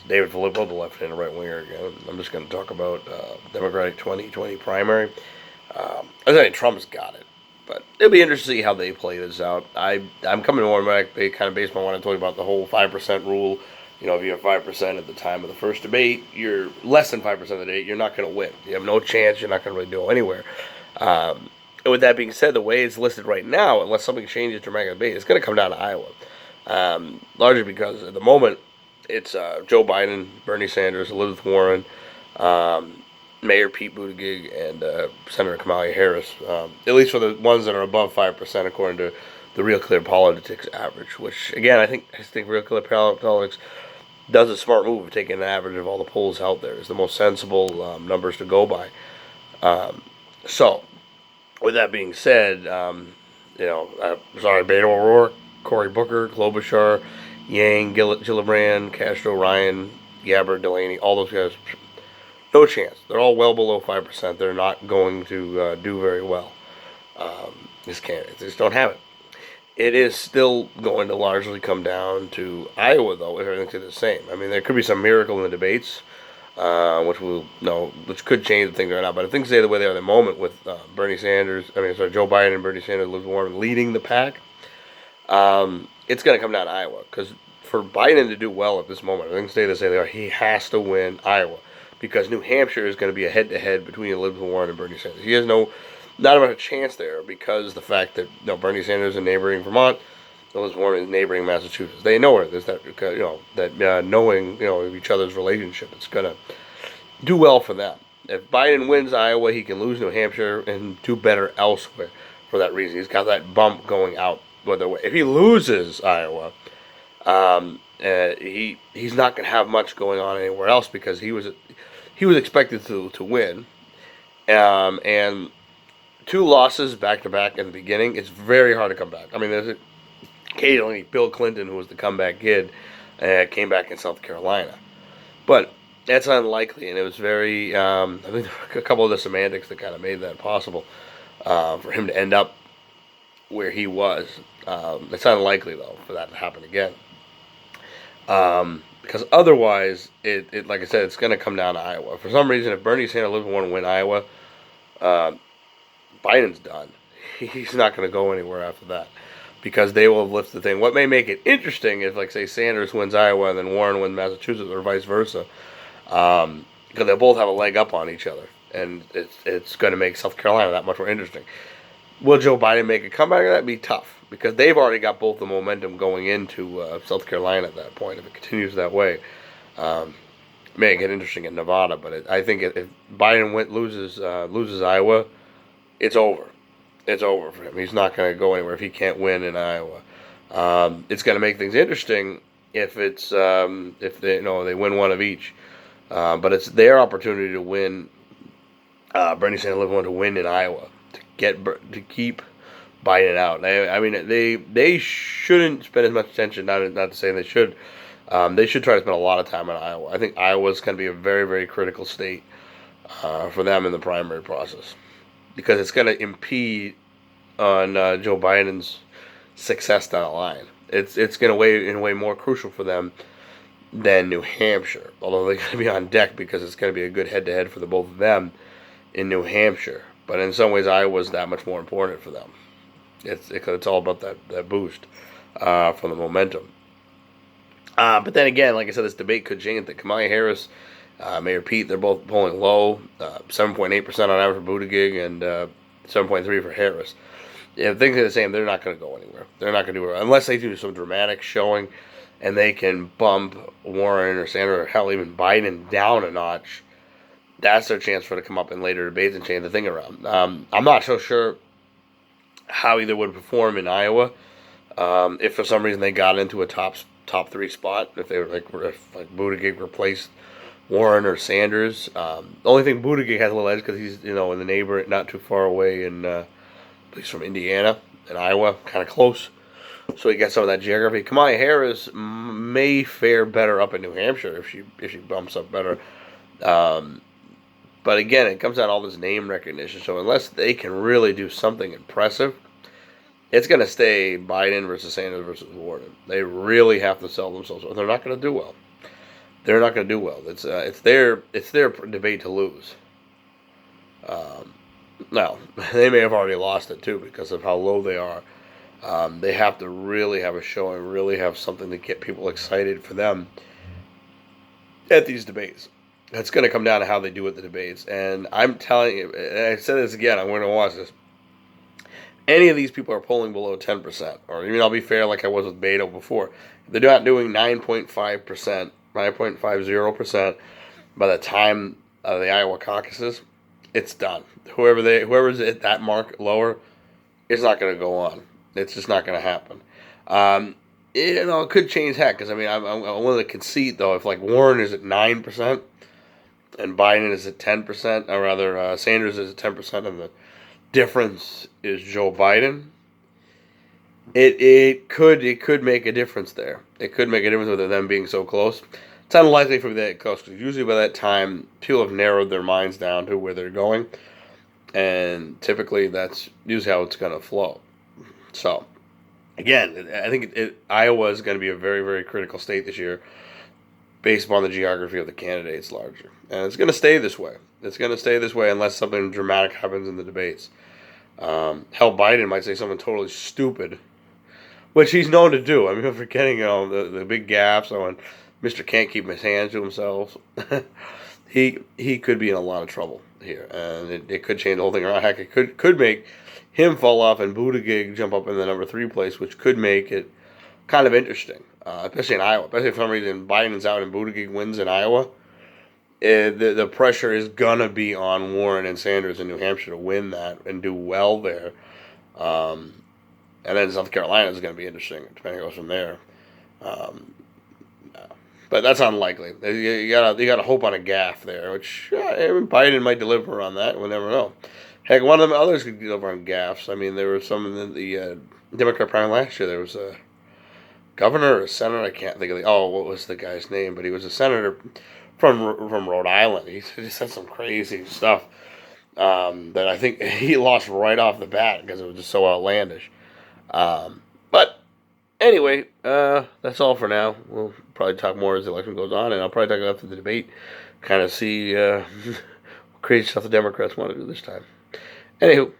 David Filippo, the left-handed right winger again. I'm just going to talk about Democratic 2020 primary. I think Trump's got it, but it'll be interesting to see how they play this out. I'm coming more back kind of based on what I told you about the whole 5% rule. You know, if you have 5% at the time of the first debate, you're less than 5% of the debate, you're not going to win. You have no chance. You're not going to really go anywhere. And with that being said, the way it's listed right now, unless something changes dramatically in the debate, it's going to come down to Iowa. Largely because at the moment it's Joe Biden, Bernie Sanders, Elizabeth Warren, um, Mayor Pete Buttigieg, and Senator Kamala Harris. At least for the ones that are above 5%, according to the Real Clear Politics average. Which again, I think Real Clear Politics does a smart move of taking an average of all the polls out there. It's the most sensible numbers to go by. So, with that being said, Beto O'Rourke, Cory Booker, Klobuchar, Yang, Gillibrand, Castro, Ryan, Gabbard, Delaney, all those guys, no chance. They're all well below 5%. They're not going to do very well. This candidates they just don't have it. It is still going to largely come down to Iowa, though, if everything's the same. I mean, there could be some miracle in the debates, which could change the things right now. But if things stay the way they are at the moment, with Joe Biden and Bernie Sanders, Elizabeth Warren leading the pack, it's going to come down to Iowa. Because for Biden to do well at this moment, if things stay the same they are, he has to win Iowa, because New Hampshire is going to be a head-to-head between Elizabeth Warren and Bernie Sanders. He has not much chance there, because the fact that Bernie Sanders is neighboring Vermont, Elizabeth Warren is neighboring Massachusetts. They know it. There's that knowing of each other's relationship. It's gonna do well for them. If Biden wins Iowa, he can lose New Hampshire and do better elsewhere. For that reason, he's got that bump going out the other way. If he loses Iowa, he's not going to have much going on anywhere else, because he was expected to win, and two losses back to back in the beginning, it's very hard to come back. I mean, there's occasionally Bill Clinton, who was the comeback kid, came back in South Carolina, but that's unlikely, and it was very. I think a couple of the semantics that kind of made that possible for him to end up where he was. It's unlikely, though, for that to happen again. Because otherwise, it like I said, it's going to come down to Iowa. For some reason, if Bernie Sanders want to win Iowa, uh, Biden's done. He's not going to go anywhere after that, because they will have lifted the thing. What may make it interesting is, like, say, Sanders wins Iowa and then Warren wins Massachusetts, or vice versa, because they'll both have a leg up on each other, and it's going to make South Carolina that much more interesting. Will Joe Biden make a comeback? That'd be tough, because they've already got both the momentum going into South Carolina at that point. If it continues that way, it may get interesting in Nevada. But I think if Biden loses Iowa, it's over. It's over for him. He's not going to go anywhere if he can't win in Iowa. It's going to make things interesting if they win one of each. But it's their opportunity to win. Bernie Sanders want to win in Iowa to keep Biden out. I mean, they shouldn't spend as much attention. Not to say they should. They should try to spend a lot of time in Iowa. I think Iowa's going to be a very, very critical state for them in the primary process, because it's going to impede on Joe Biden's success down the line. It's going to weigh in a way more crucial for them than New Hampshire, although they're going to be on deck, because it's going to be a good head-to-head for the both of them in New Hampshire. But in some ways, Iowa's that much more important for them. It's all about that boost from the momentum. But then again, like I said, this debate could change. That Kamala Harris, Mayor Pete, they're both polling low, 7.8% on average for Buttigieg, and 7.3% for Harris. If things are the same, they're not going to go anywhere. They're not going to do it unless they do some dramatic showing, and they can bump Warren or Sanders, or hell, even Biden down a notch. That's their chance for to come up in later debates and change the thing around. I'm not so sure how either would perform in Iowa. If for some reason they got into a top three spot, if Buttigieg replaced Warren or Sanders. The only thing, Buttigieg has a little edge because he's in the neighbor, not too far away, he's from Indiana and Iowa, kind of close. So he got some of that geography. Kamala Harris may fare better up in New Hampshire if she bumps up better. But again, it comes down to all this name recognition. So unless they can really do something impressive, it's going to stay Biden versus Sanders versus Warren. They really have to sell themselves, or they're not going to do well. they're not going to do well. It's their debate to lose. Now they may have already lost it too because of how low they are. They have to really have a show and really have something to get people excited for them at these debates. It's going to come down to how they do at the debates. And I'm telling you, and I said this again, I'm going to watch this. Any of these people are polling below 10%. Or even I'll be fair like I was with Beto before. If they're not doing 9.5%, 9.50% by the time of the Iowa caucuses, it's done. Whoever's at that mark lower, it's not going to go on. It's just not going to happen. It could change heck because I'm willing to concede though if like Warren is at 9% and Biden is at 10%, or rather Sanders is at 10%, and the difference is Joe Biden. It could make a difference there. It could make a difference with them being so close. It's unlikely for that close because usually by that time people have narrowed their minds down to where they're going, and typically that's usually how it's going to flow. So, again, I think Iowa is going to be a very, very critical state this year based upon the geography of the candidates larger. And it's going to stay this way. It's going to stay this way unless something dramatic happens in the debates. Hell, Biden might say something totally stupid, which he's known to do. I mean, I'm forgetting the big gaffes when Mr. can't keep his hands to himself. he could be in a lot of trouble here, and it could change the whole thing around. Heck, it could make him fall off and Buttigieg jump up in the number 3 place, which could make it kind of interesting, especially in Iowa. Especially if for some reason Biden's out and Buttigieg wins in Iowa. The pressure is going to be on Warren and Sanders in New Hampshire to win that and do well there. And then South Carolina is going to be interesting, depending on what goes from there. But that's unlikely. You gotta hope on a gaffe there, which Biden might deliver on that. We'll never know. Heck, one of them others could deliver on gaffes. I mean, there was some in the Democrat primary last year. There was a governor or a senator. I can't think of what was the guy's name? But he was a senator from Rhode Island. He said some crazy stuff that I think he lost right off the bat because it was just so outlandish. But anyway, that's all for now. We'll probably talk more as the election goes on, and I'll probably talk after the debate, kind of see what crazy stuff the Democrats want to do this time. Anywho,